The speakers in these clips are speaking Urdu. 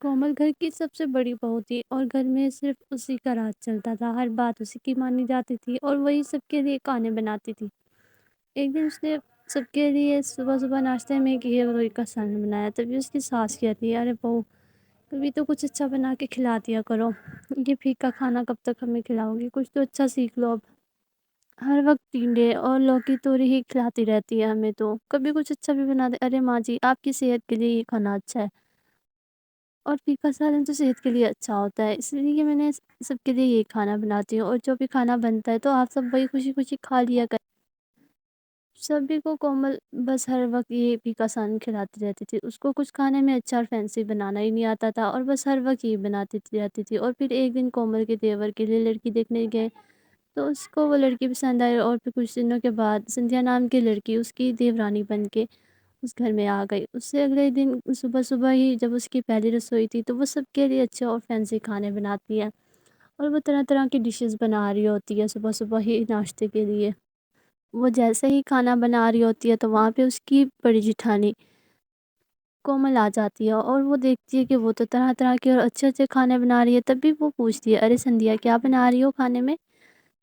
کومل گھر کی سب سے بڑی بہو تھی اور گھر میں صرف اسی کا راج چلتا تھا، ہر بات اسی کی مانی جاتی تھی اور وہی سب کے لیے کھانے بناتی تھی۔ ایک دن اس نے سب کے لیے صبح صبح ناشتے میں گھی اور روئی کا سالن بنایا، تبھی اس کی ساس کہتی ہے، ارے بہو کبھی تو کچھ اچھا بنا کے کھلا دیا کرو، یہ پھیکا کھانا کب تک ہمیں کھلاؤ گی، کچھ تو اچھا سیکھ لو اب۔ ہر وقت ٹینڈے اور لوکی توری ہی کھلاتی رہتی ہے ہمیں، تو کبھی کچھ اچھا بھی بنا دے۔ ارے ماں جی، آپ کی صحت کے لیے یہ کھانا اچھا ہے، اور پھیکا سالن تو صحت کے لیے اچھا ہوتا ہے، اس لیے میں نے سب کے لیے یہ کھانا بناتی ہوں، اور جو بھی کھانا بنتا ہے تو آپ سب وہی خوشی خوشی کھا لیا کر۔ سبھی کو کومل بس ہر وقت یہ پھیکا سالن کھلاتی رہتی تھی، اس کو کچھ کھانے میں اچھا اور فینسی بنانا ہی نہیں آتا تھا، اور بس ہر وقت یہ بناتی رہتی تھی۔ اور پھر ایک دن کومل کے دیور کے لیے لڑکی دیکھنے گئے، تو اس کو وہ لڑکی پسند آئی، اور پھر کچھ دنوں کے بعد سندھیا نام کی لڑکی اس کی دیورانی بن کے اس گھر میں آ گئی۔ اس سے اگلے دن صبح صبح ہی جب اس کی پہلی رسوئی تھی، تو وہ سب کے لیے اچھے اور فینسی کھانے بناتی ہے، اور وہ طرح طرح کی ڈشز بنا رہی ہوتی ہے صبح صبح ہی ناشتے کے لیے۔ وہ جیسے ہی کھانا بنا رہی ہوتی ہے تو وہاں پہ اس کی بڑی جٹھانی کومل آ جاتی ہے، اور وہ دیکھتی ہے کہ وہ تو طرح طرح کے اور اچھے اچھے کھانے بنا رہی ہے، تبھی وہ پوچھتی ہے، ارے سندھیا کیا بنا رہی ہو کھانے میں؟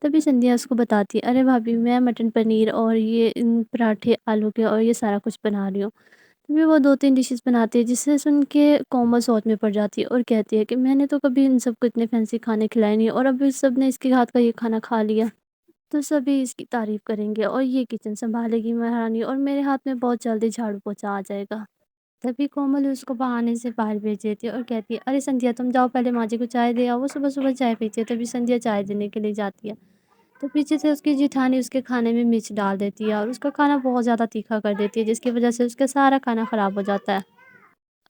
تبھی سندھیا اس کو بتاتی ہے، ارے بھابھی میں مٹن پنیر اور یہ پراٹھے آلو کے اور یہ سارا کچھ بنا رہی ہوں۔ تبھی وہ دو تین ڈشز بناتی ہے، جس سے سن کے کومل سوچ میں پڑ جاتی ہے اور کہتی ہے کہ میں نے تو کبھی ان سب کو اتنے فینسی کھانے کھلائے نہیں، اور اب اس سب نے اس کے ہاتھ کا یہ کھانا کھا لیا تو سبھی اس کی تعریف کریں گے، اور یہ کچن سنبھالے گی مہارانی، اور میرے ہاتھ میں بہت جلدی جھاڑو پوچھا آ جائے گا۔ تبھی کومل اس کو بہانے سے باہر بھیج دیتی ہے اور کہتی ہے، ارے سندھیا تم جاؤ پہلے ماں جی کو چائے دے آؤ۔ وہ صبح صبح چائے پیتی ہے، تبھی سندھیا چائے دینے کے لیے جاتی ہے، تو پیچھے سے اس کی جیٹھانی اس کے کھانے میں مرچ ڈال دیتی ہے، اور اس کا کھانا بہت زیادہ تیکھا کر دیتی ہے، جس کی وجہ سے اس کا سارا کھانا خراب ہو جاتا ہے۔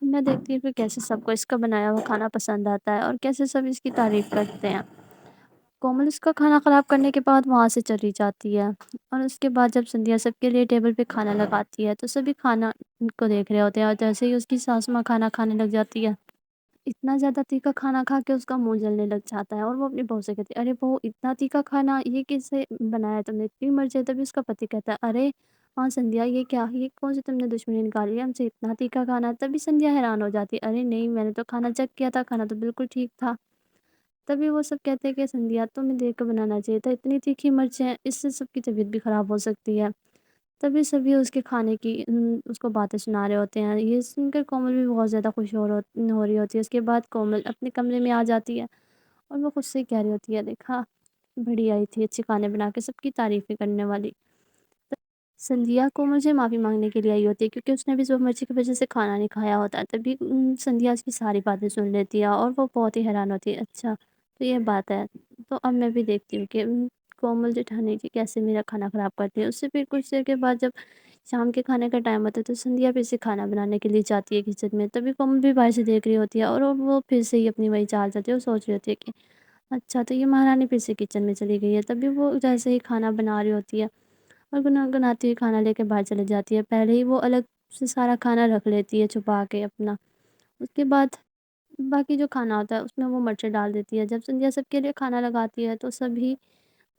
اب میں دیکھتی ہوں کہ کیسے سب کو اس کا بنایا ہوا کھانا پسند آتا ہے، اور کیسے سب اس کی تعریف کرتے ہیں۔ کومل اس کا کھانا خراب کرنے کے بعد وہاں سے چلی جاتی ہے، اور اس کے بعد جب سندھیا سب کے لیے ٹیبل پہ کھانا لگاتی ہے تو سبھی کھانا کو دیکھ رہے ہوتے ہیں، اور جیسے ہی اس کی ساس ماں کھانا کھانے لگ جاتی ہے، اتنا زیادہ تیکھا کھانا کھا کے اس کا منہ جلنے لگ جاتا ہے، اور وہ اپنی بہو سے کہتی ہے، ارے بہو اتنا تیکھا کھانا یہ کیسے بنایا تم نے، اتنی مرچی؟ تبھی اس کا پتی کہتا ہے، ارے ہاں سندھیا یہ کیا، یہ کون سی تم نے دشمنی نکالی ہے ہم سے، اتنا تیکھا کھانا؟ تبھی سندھیا حیران ہو جاتی ہے، ارے نہیں میں نے تو کھانا چیک کیا تھا، کھانا تو بالکل ٹھیک تھا۔ تبھی وہ سب کہتے ہیں کہ سندھیا تمہیں دیکھ کر بنانا چاہیے تھا، اتنی تیکھی مرچیں، اس سے سب کی طبیعت بھی خراب ہو سکتی ہے۔ تبھی سبھی اس کے کھانے کی اس کو باتیں سنا رہے ہوتے ہیں، یہ سن کر کومل بھی بہت زیادہ خوش ہو رہی ہوتی ہے۔ اس کے بعد کومل اپنے کمرے میں آ جاتی ہے، اور وہ خود سے کہہ رہی ہوتی ہے، دیکھا بڑی آئی تھی اچھے کھانے بنا کے، سب کی تعریفیں کرنے والی۔ سندھیا کومل سے معافی مانگنے کے لیے آئی ہوتی ہے، کیونکہ اس نے بھی زور مرچی کی وجہ سے کھانا نہیں کھایا ہوتا ہے۔ تبھی سندھیا اس کی ساری باتیں سن لیتی ہے، اور وہ بہت ہی حیران ہوتی ہے، اچھا تو یہ بات ہے، تو اب میں بھی دیکھتی ہوں کہ کومل جٹھانی جی کیسے میرا کھانا خراب کرتی ہے۔ اس سے پھر کچھ دیر کے بعد جب شام کے کھانے کا ٹائم ہوتا ہے تو سندھیا پھر سے کھانا بنانے کے لیے جاتی ہے کچن میں، تبھی کومل بھی باہر سے دیکھ رہی ہوتی ہے، اور وہ پھر سے ہی اپنی وہی چال چلتی ہے، اور سوچ رہی ہوتی ہے کہ اچھا تو یہ مہارانی پھر سے کچن میں چلی گئی ہے۔ تبھی وہ جیسے ہی کھانا بنا رہی ہوتی ہے اور گنگناتی ہوئی کھانا لے کے باہر چلی جاتی ہے، پہلے ہی وہ الگ سے سارا کھانا رکھ لیتی ہے چھپا کے اپنا، اس کے بعد باقی جو کھانا ہوتا ہے اس میں وہ مرچیں ڈال دیتی ہے۔ جب سندھیا سب کے لیے کھانا لگاتی ہے تو سبھی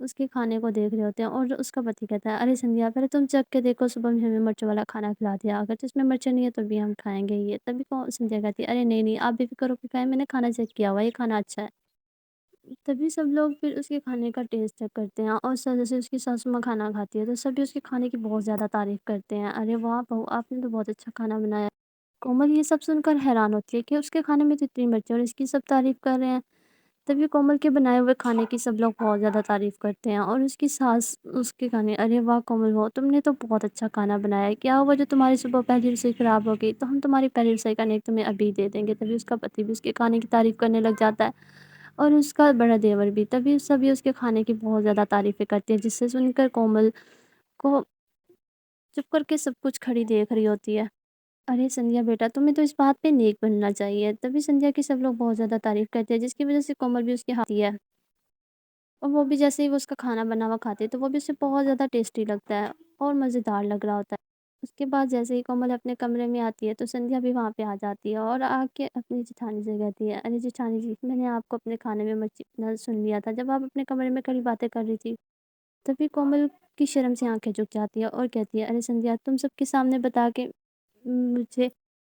اس کے کھانے کو دیکھ رہے ہوتے ہیں، اور اس کا پتی کہتا ہے، ارے سندھیا پہلے تم چکھ کے دیکھو، صبح میں ہمیں مرچ والا کھانا کھلا دیا، اگر جس میں مرچیں نہیں ہے تو بھی ہم کھائیں گے یہ۔ تبھی کو سندھیا کہتی ہے، ارے نہیں نہیں آپ بھی فکر ہو کہ کھائیں، میں نے کھانا چیک کیا ہوا ہے، یہ کھانا اچھا ہے۔ تبھی سب لوگ پھر اس کے کھانے کا ٹیسٹ چیک کرتے ہیں، اور جیسے اس کی ساسو ماں کھانا کھاتی ہے تو سبھی اس کے کھانے کی بہت زیادہ تعریف کرتے ہیں، ارے واہ بہو آپ نے تو بہت اچھا کھانا بنایا۔ کومل یہ سب سن کر حیران ہوتی ہے کہ اس کے کھانے میں تو اتنی مرچیں، اور اس کی سب تعریف کر رہے ہیں۔ تبھی کومل کے بنائے ہوئے کھانے کی سب لوگ بہت زیادہ تعریف کرتے ہیں، اور اس کی ساس اس کے کھانے، ارے واہ کومل وہ تم نے تو بہت اچھا کھانا بنایا ہے، کیا ہوا جو تمہاری صبح پہلی رسوئی خراب ہو گئی، تو ہم تمہاری پہلی رسوئی کا نیک تمہیں ابھی دے دیں گے۔ تبھی اس کا پتی بھی اس کے کھانے کی تعریف کرنے لگ جاتا ہے، اور اس کا بڑا دیور بھی۔ تبھی سبھی اس کے کھانے کی بہت زیادہ تعریفیں کرتے ہیں، جس سے سن کر کومل کو چپ کر کے سب کچھ کھڑی دیکھ رہی ہوتی ہے۔ ارے سندھیا بیٹا تمہیں تو اس بات پہ نیک بننا چاہیے۔ تبھی سندھیا کی سب لوگ بہت زیادہ تعریف کرتے ہیں، جس کی وجہ سے کومل بھی اس کے ہاتھی ہے، اور وہ بھی جیسے ہی وہ اس کا کھانا بنا ہوا کھاتے تو وہ بھی اسے بہت زیادہ ٹیسٹی لگتا ہے اور مزیدار لگ رہا ہوتا ہے۔ اس کے بعد جیسے ہی کومل اپنے کمرے میں آتی ہے تو سندھیا بھی وہاں پہ آ جاتی ہے، اور آ کے اپنی جیٹھانی سے کہتی ہے، ارے جیٹھانی جی میں نے آپ کو اپنے کھانے میں مرچی سن لیا تھا جب آپ اپنے کمرے میں کڑی باتیں کر رہی تھی۔ تبھی کومل کی شرم سے آنکھیں جھک جاتی ہے اور کہتی ہے، ارے سندھیا تم سب کے سامنے بتا کے مجھے